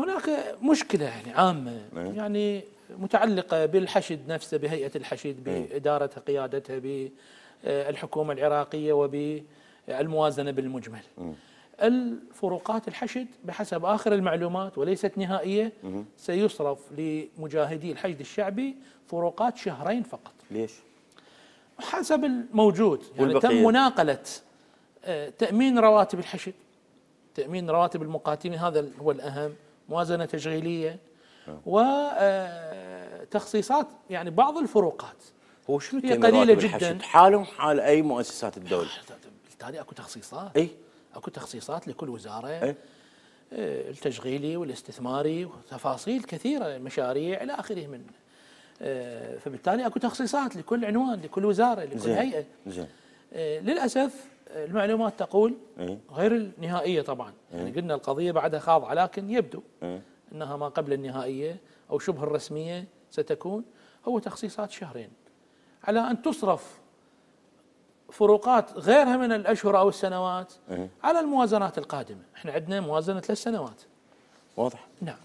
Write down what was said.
هناك مشكلة يعني عامة يعني متعلقة بالحشد نفسه، بهيئة الحشد، بإدارتها، قيادتها، بالحكومة العراقية، وبالموازنة بالمجمل. الفروقات الحشد بحسب آخر المعلومات وليست نهائية سيصرف لمجاهدي الحشد الشعبي فروقات شهرين فقط. ليش؟ حسب الموجود، يعني تم مناقلة تأمين رواتب الحشد، تأمين رواتب المقاتلين، هذا هو الأهم، موازنة تشغيلية وتخصيصات. يعني بعض الفروقات هو شنو هي قليلة جدا، حالهم حال أي مؤسسات الدولة. بالتالي اكو تخصيصات، أي اكو تخصيصات لكل وزارة، أي؟ التشغيلي والاستثماري وتفاصيل كثيرة، مشاريع إلى آخره من فبالتالي اكو تخصيصات لكل عنوان، لكل وزارة، لكل هيئة. زين. للأسف المعلومات تقول غير النهائية طبعا، يعني قلنا القضية بعدها خاضعة، لكن يبدو أنها ما قبل النهائية أو شبه الرسمية ستكون هو تخصيصات شهرين، على أن تصرف فروقات غيرها من الأشهر أو السنوات على الموازنات القادمة. احنا عندنا موازنة 3 سنوات. واضح. نعم.